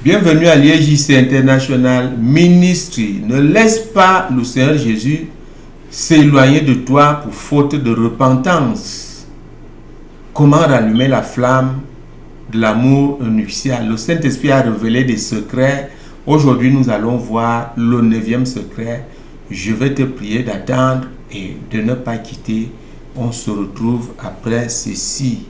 Bienvenue à l'IEJC International Ministry. Ne laisse pas le Seigneur Jésus s'éloigner de toi pour faute de repentance. Comment rallumer la flamme de l'amour nuptial? Le Saint-Esprit a révélé des secrets. Aujourd'hui, nous allons voir le 9e secret. Je vais te prier d'attendre et de ne pas quitter. On se retrouve après ceci.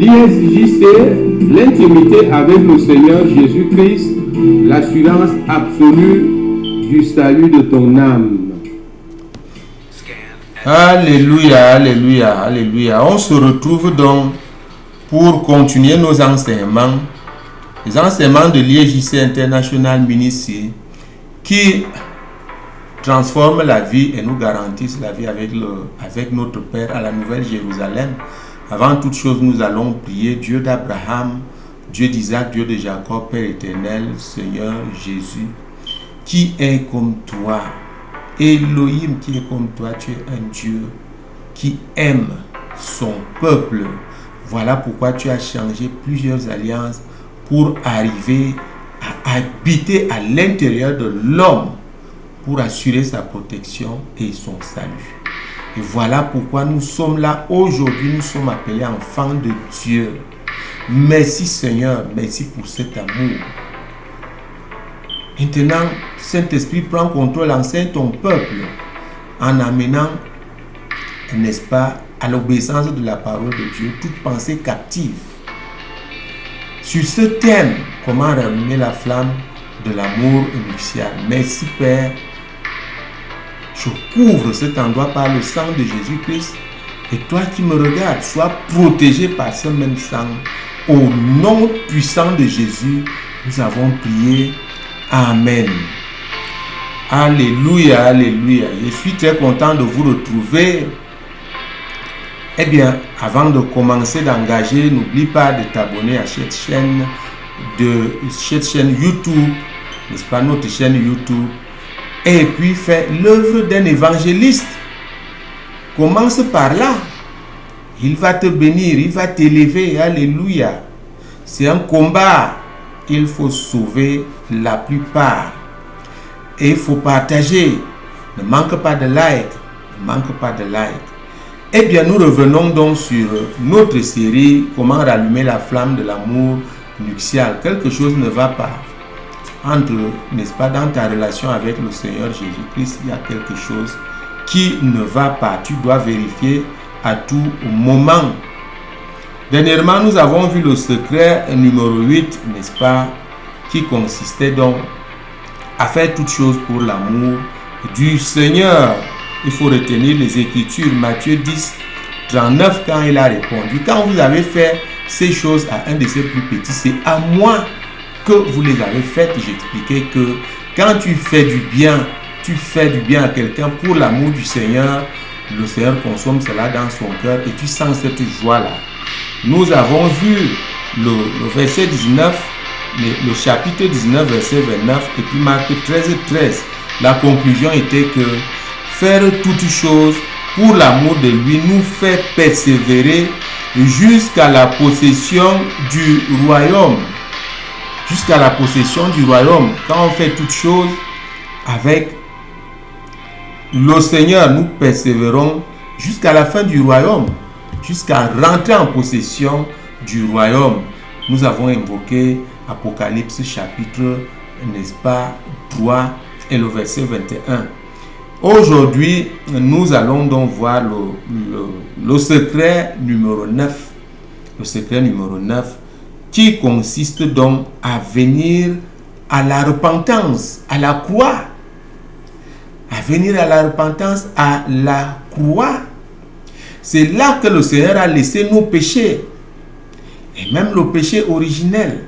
L'ISJC, l'intimité avec le Seigneur Jésus-Christ, l'assurance absolue du salut de ton âme. Alléluia, alléluia, alléluia. On se retrouve donc pour continuer nos enseignements, les enseignements de l'IEJC International Ministry qui transforment la vie et nous garantissent la vie avec notre Père à la Nouvelle Jérusalem. Avant toute chose, nous allons prier Dieu d'Abraham, Dieu d'Isaac, Dieu de Jacob, Père éternel, Seigneur Jésus, qui est comme toi. Elohim, qui est comme toi, tu es un Dieu qui aime son peuple. Voilà pourquoi tu as changé plusieurs alliances pour arriver à habiter à l'intérieur de l'homme pour assurer sa protection et son salut. Et voilà pourquoi nous sommes là aujourd'hui, nous sommes appelés enfants de Dieu. Merci Seigneur, merci pour cet amour. Maintenant, Saint-Esprit prend contrôle, enseigne ton peuple en amenant, n'est-ce pas, à l'obéissance de la parole de Dieu, toute pensée captive. Sur ce thème, comment rallumer la flamme de l'amour nuptial. Merci Père. Je couvre cet endroit par le sang de Jésus-Christ. Et toi qui me regardes, sois protégé par ce même sang. Au nom puissant de Jésus, nous avons prié. Amen. Alléluia, alléluia. Je suis très content de vous retrouver. Eh bien, avant de commencer d'engager, n'oublie pas de t'abonner à cette chaîne YouTube, n'est-ce pas, notre chaîne YouTube. Et puis fais l'œuvre d'un évangéliste. Commence par là. Il va te bénir, il va t'élever. Alléluia. C'est un combat. Il faut sauver la plupart. Et il faut partager. Ne manque pas de like. Ne manque pas de like. Eh bien, nous revenons donc sur notre série Comment rallumer la flamme de l'amour nuptial. Quelque chose ne va pas. N'est-ce pas, dans ta relation avec le Seigneur Jésus-Christ, il y a quelque chose qui ne va pas. Tu dois vérifier à tout moment. Dernièrement, nous avons vu le secret numéro 8, n'est-ce pas, qui consistait donc à faire toutes choses pour l'amour du Seigneur. Il faut retenir les Écritures, Matthieu 10, 39, quand il a répondu. Quand vous avez fait ces choses à un de ses plus petits, c'est à moi que vous les avez faites. J'expliquais que quand tu fais du bien à quelqu'un pour l'amour du Seigneur, le Seigneur consomme cela dans son cœur et tu sens cette joie-là. Nous avons vu le verset 19, le chapitre 19, verset 29 et puis Marc 13, 13. La conclusion était que faire toutes choses pour l'amour de lui nous fait persévérer jusqu'à la possession du royaume. Jusqu'à la possession du royaume. Quand on fait toutes choses avec le Seigneur, nous persévérons jusqu'à la fin du royaume, jusqu'à rentrer en possession du royaume. Nous avons invoqué Apocalypse chapitre, n'est-ce pas, 3 et le verset 21. Aujourd'hui, nous allons donc voir le secret numéro 9. Le secret numéro 9 qui consiste donc à venir à la repentance, à la croix. À venir à la repentance, à la croix. C'est là que le Seigneur a laissé nos péchés. Et même le péché originel.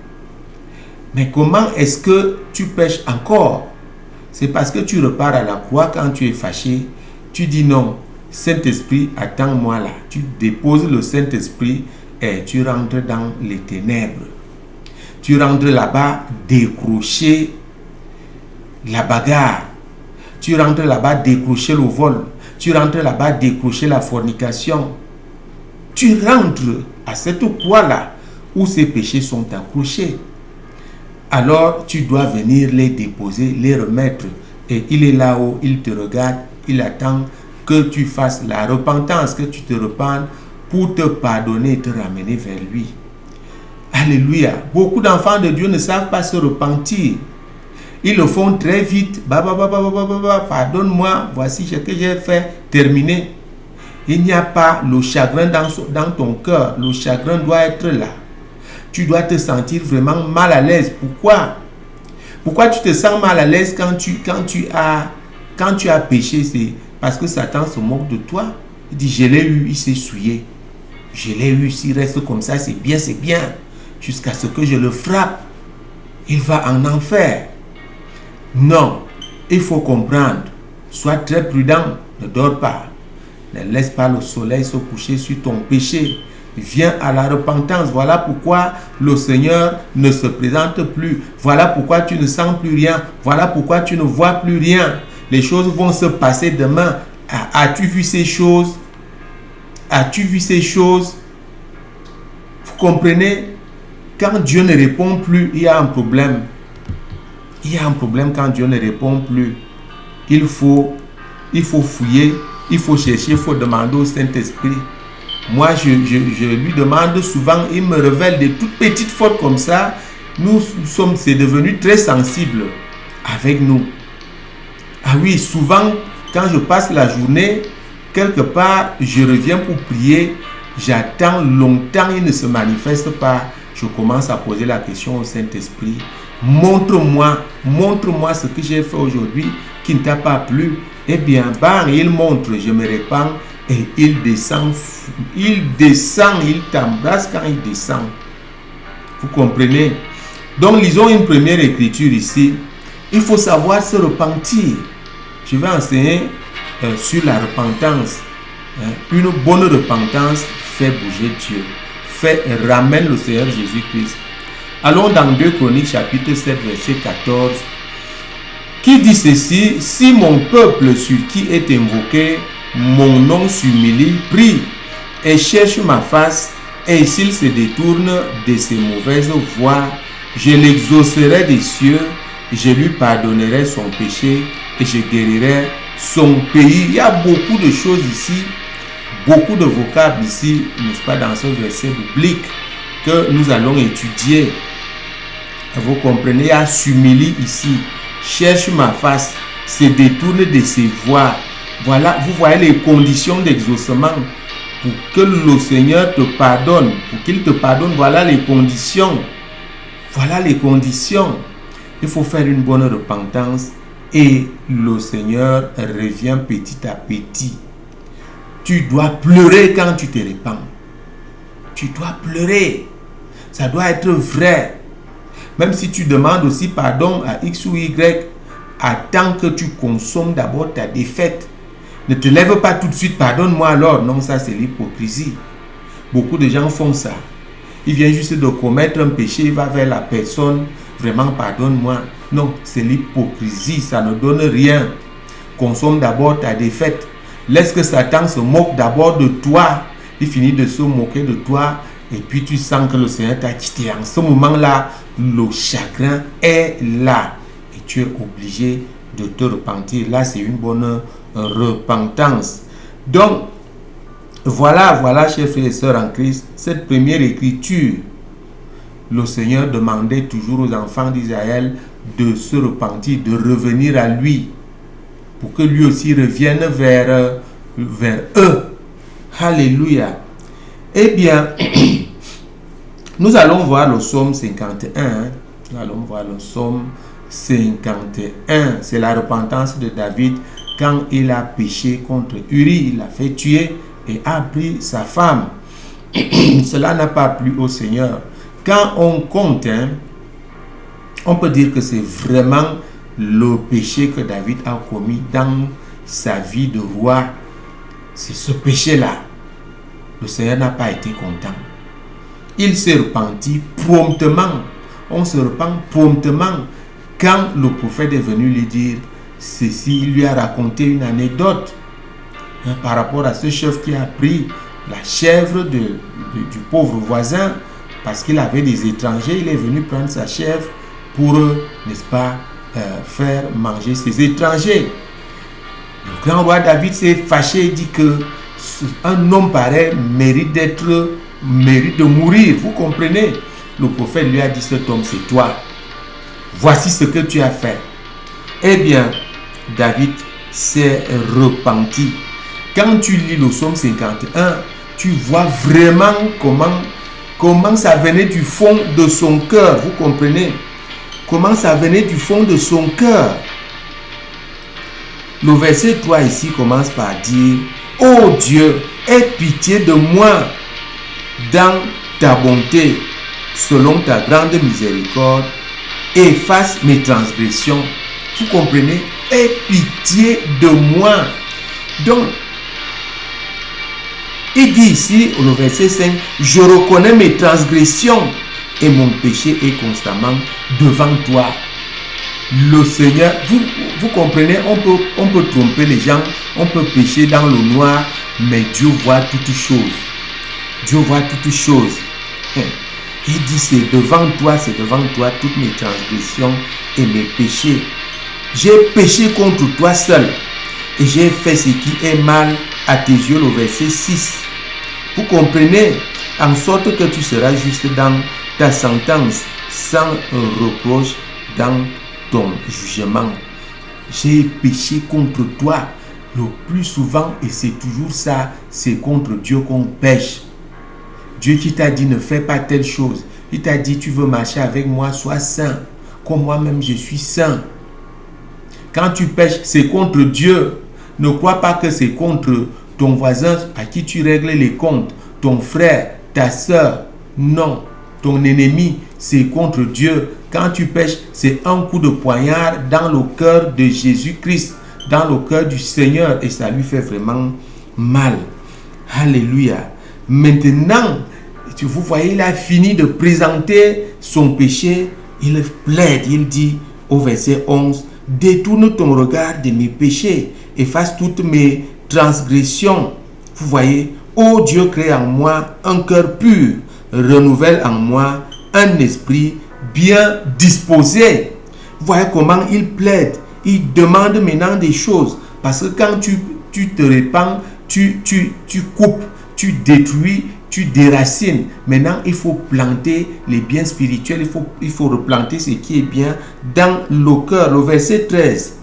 Mais comment est-ce que tu pêches encore? C'est parce que tu repars à la croix quand tu es fâché. Tu dis non, Saint-Esprit, attends-moi là. Tu déposes le Saint-Esprit et tu rentres dans les ténèbres. Tu rentres là-bas décrocher la bagarre. Tu rentres là-bas décrocher le vol. Tu rentres là-bas décrocher la fornication. Tu rentres à cette croix-là où ces péchés sont accrochés. Alors tu dois venir les déposer, les remettre. Et il est là-haut, il te regarde, il attend que tu fasses la repentance, que tu te repentes pour te pardonner et te ramener vers lui. Alléluia. Beaucoup d'enfants de Dieu ne savent pas se repentir. Ils le font très vite. Pardonne-moi, voici ce que j'ai fait. Terminé. Il n'y a pas le chagrin dans ton cœur. Le chagrin doit être là. Tu dois te sentir vraiment mal à l'aise. Pourquoi? Pourquoi tu te sens mal à l'aise quand tu as péché? C'est parce que Satan se moque de toi. Il dit, je l'ai eu, il s'est souillé. Je l'ai eu, s'il reste comme ça, c'est bien. Jusqu'à ce que je le frappe. Il va en enfer. Non, il faut comprendre. Sois très prudent, ne dors pas. Ne laisse pas le soleil se coucher sur ton péché. Viens à la repentance. Voilà pourquoi le Seigneur ne se présente plus. Voilà pourquoi tu ne sens plus rien. Voilà pourquoi tu ne vois plus rien. Les choses vont se passer demain. As-tu vu ces choses? As-tu vu ces choses? Vous comprenez? Quand Dieu ne répond plus, il y a un problème. Il y a un problème quand Dieu ne répond plus. Il faut fouiller, il faut chercher, il faut demander au Saint-Esprit. Moi, je lui demande souvent, il me révèle des toutes petites fautes comme ça. C'est devenu très sensible avec nous. Ah oui, souvent, quand je passe la journée, quelque part, je reviens pour prier. J'attends longtemps, il ne se manifeste pas. Je commence à poser la question au Saint-Esprit. Montre-moi ce que j'ai fait aujourd'hui qui ne t'a pas plu. Eh bien, il montre, je me répands et il descend, il t'embrasse quand il descend. Vous comprenez? Donc, lisons une première écriture ici. Il faut savoir se repentir. Je vais enseigner sur la repentance. Une bonne repentance fait bouger Dieu. Ramène le Seigneur Jésus-Christ. Allons dans 2 Chroniques chapitre 7 verset 14 qui dit ceci: si mon peuple sur qui est invoqué mon nom s'humilie, prie et cherche ma face, et s'il se détourne de ses mauvaises voies, je l'exaucerai des cieux, je lui pardonnerai son péché et je guérirai son pays. Il y a beaucoup de choses ici, beaucoup de vocables ici, n'est-ce pas, dans ce verset biblique que nous allons étudier. Vous comprenez, il y a s'humilie ici, cherche ma face, se détourne de ses voies. Voilà, vous voyez les conditions d'exaucement pour que le Seigneur te pardonne, pour qu'il te pardonne. Voilà les conditions. Voilà les conditions. Il faut faire une bonne repentance et le Seigneur revient petit à petit. Tu dois pleurer quand tu te repens. Tu dois pleurer. Ça doit être vrai. Même si tu demandes aussi pardon à X ou Y, attends que tu consommes d'abord ta défaite. Ne te lève pas tout de suite, pardonne-moi alors. Non, ça c'est l'hypocrisie. Beaucoup de gens font ça. Il vient juste de commettre un péché, il va vers la personne, vraiment pardonne-moi. Non, c'est l'hypocrisie, ça ne donne rien. Consomme d'abord ta défaite. Laisse que Satan se moque d'abord de toi. Il finit de se moquer de toi et puis tu sens que le Seigneur t'a quitté. En ce moment-là, le chagrin est là et tu es obligé de te repentir. Là, c'est une bonne repentance. Donc, voilà, chers frères et sœurs en Christ, cette première écriture, le Seigneur demandait toujours aux enfants d'Israël de se repentir, de revenir à lui, pour que lui aussi revienne vers eux. Alléluia. Eh bien, nous allons voir le psaume 51. Nous allons voir le psaume 51. C'est la repentance de David quand il a péché contre Uri. Il l'a fait tuer et a pris sa femme. Cela n'a pas plu au Seigneur. Quand on compte, on peut dire que c'est vraiment le péché que David a commis dans sa vie de roi. C'est ce péché-là. Le Seigneur n'a pas été content. Il s'est repenti promptement. On se repent promptement. Quand le prophète est venu lui dire ceci, il lui a raconté une anecdote. par rapport à ce chef qui a pris la chèvre du pauvre voisin, parce qu'il avait des étrangers, il est venu prendre sa chèvre pour, n'est-ce pas, faire manger ses étrangers. Le grand roi David s'est fâché et dit que un homme pareil mérite de mourir. Vous comprenez? Le prophète lui a dit, cet homme c'est toi. Voici ce que tu as fait. Eh bien, David s'est repenti. Quand tu lis le psaume 51, tu vois vraiment comment ça venait du fond de son cœur. Vous comprenez? Comment ça venait du fond de son cœur. Le verset 3 ici commence par dire, ô Dieu, aie pitié de moi dans ta bonté, selon ta grande miséricorde, efface mes transgressions. Vous comprenez? Aie pitié de moi. Donc, il dit ici, au verset 5, je reconnais mes transgressions et mon péché est constamment devant toi. Le Seigneur, vous comprenez, on peut tromper les gens, on peut pécher dans le noir, mais Dieu voit toutes choses. Dieu voit toutes choses. Il dit, c'est devant toi toutes mes transgressions et mes péchés. J'ai péché contre toi seul et j'ai fait ce qui est mal à tes yeux, le verset 6. Vous comprenez, en sorte que tu seras juste dans ta sentence, sans reproche dans ton jugement. J'ai péché contre toi. Le plus souvent, et c'est toujours ça, c'est contre Dieu qu'on pêche. Dieu qui t'a dit ne fais pas telle chose. Il t'a dit tu veux marcher avec moi, sois saint. Comme moi-même je suis saint. Quand tu pêches, c'est contre Dieu. Ne crois pas que c'est contre ton voisin à qui tu règles les comptes, ton frère, ta soeur. Non, ton ennemi, c'est contre Dieu. Quand tu pêches, c'est un coup de poignard dans le cœur de Jésus-Christ, dans le cœur du Seigneur, et ça lui fait vraiment mal. Alléluia. Maintenant, vous voyez, il a fini de présenter son péché. Il plaide, il dit au verset 11, détourne ton regard de mes péchés, efface toutes mes transgressions. Vous voyez, ô Dieu, crée en moi un cœur pur, renouvelle en moi un esprit bien disposé. Vous voyez comment il plaide, il demande maintenant des choses, parce que quand tu te répands, tu coupes, tu détruis, tu déracines. Maintenant, il faut planter les biens spirituels, il faut replanter ce qui est bien dans le cœur. Le verset 13.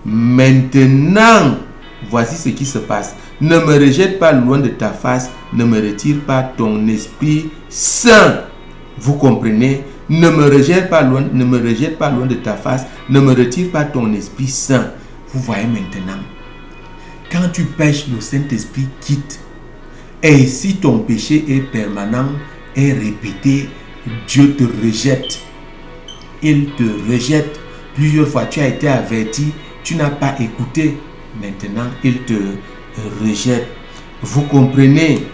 Maintenant, voici ce qui se passe. Ne me rejette pas loin de ta face, ne me retire pas ton esprit saint. Vous comprenez? Ne me rejette pas loin de ta face, ne me retire pas ton esprit saint. Vous voyez maintenant, quand tu pêches, le Saint-Esprit quitte. Et si ton péché est permanent, est répété, Dieu te rejette. Il te rejette. Plusieurs fois, tu as été averti, tu n'as pas écouté. Maintenant, il te rejette. Vous comprenez?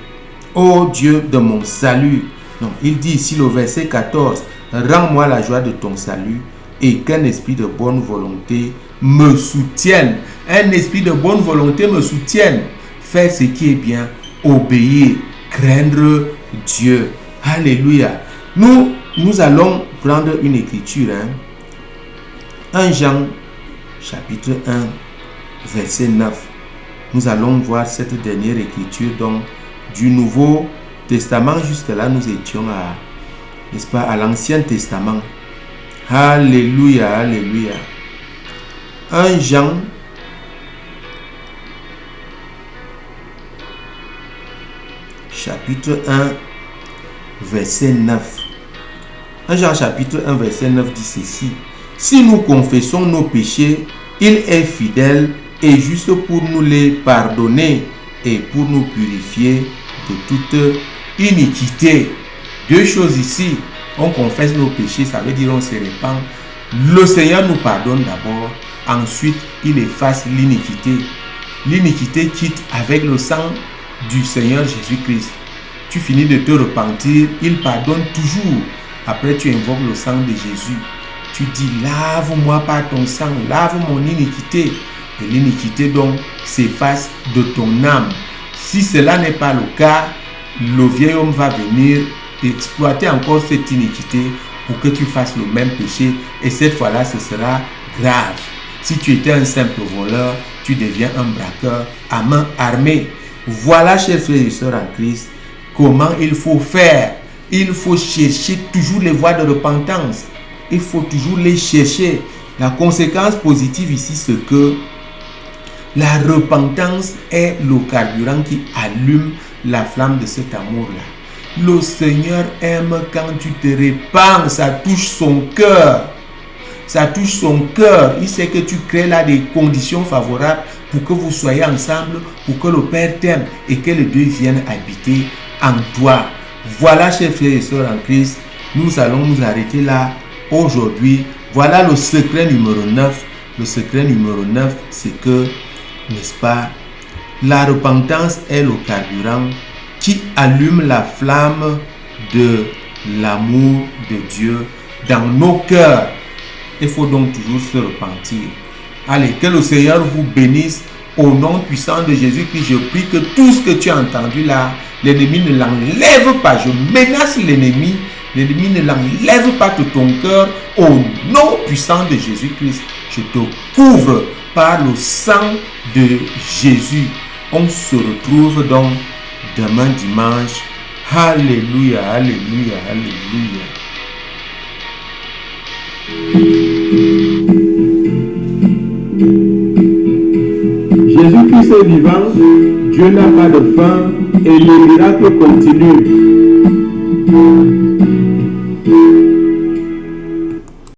Ô Dieu de mon salut. Donc, il dit ici le verset 14, rends-moi la joie de ton salut et qu'un esprit de bonne volonté me soutienne. Un esprit de bonne volonté me soutienne. Faire ce qui est bien. Obéir, craindre Dieu. Alléluia. Nous allons prendre une écriture. 1 Jean, chapitre 1, verset 9. Nous allons voir cette dernière écriture. Donc, du Nouveau Testament, jusque-là, nous étions n'est-ce pas, à l'Ancien Testament. Alléluia, alléluia. 1 Jean, chapitre 1, verset 9. 1 Jean chapitre 1, verset 9 dit ceci. Si nous confessons nos péchés, il est fidèle et juste pour nous les pardonner et pour nous purifier de toute iniquité. Deux choses ici. On confesse nos péchés, ça veut dire on se répand. Le Seigneur nous pardonne d'abord. Ensuite, il efface l'iniquité. L'iniquité quitte avec le sang du Seigneur Jésus-Christ. Tu finis de te repentir, il pardonne toujours. Après, tu invoques le sang de Jésus. Tu dis, lave-moi par ton sang, lave mon iniquité. et l'iniquité donc s'efface de ton âme. Si cela n'est pas le cas, le vieil homme va venir exploiter encore cette iniquité pour que tu fasses le même péché, et cette fois-là ce sera grave. Si tu étais un simple voleur, tu deviens un braqueur à main armée. Voilà, chers frères et sœurs en Christ, comment il faut faire. Il faut chercher toujours les voies de repentance. Il faut toujours les chercher. La conséquence positive ici, c'est que la repentance est le carburant qui allume la flamme de cet amour-là. Le Seigneur aime quand tu te répands, ça touche son cœur. Ça touche son cœur. Il sait que tu crées là des conditions favorables pour que vous soyez ensemble, pour que le Père t'aime et que les deux viennent habiter en toi. Voilà, chers frères et sœurs en Christ, nous allons nous arrêter là aujourd'hui. Voilà le secret numéro 9. Le secret numéro 9, c'est que, n'est-ce pas, la repentance est le carburant qui allume la flamme de l'amour de Dieu dans nos cœurs. Il faut donc toujours se repentir. Allez, que le Seigneur vous bénisse au nom puissant de Jésus-Christ. Je prie que tout ce que tu as entendu là, l'ennemi ne l'enlève pas. Je menace l'ennemi. L'ennemi ne l'enlève pas de ton cœur au nom puissant de Jésus-Christ. Je te couvre par le sang de Jésus. On se retrouve donc demain dimanche. Alléluia, alléluia, alléluia. Jésus-Christ est vivant, Dieu n'a pas de fin et les miracles continuent.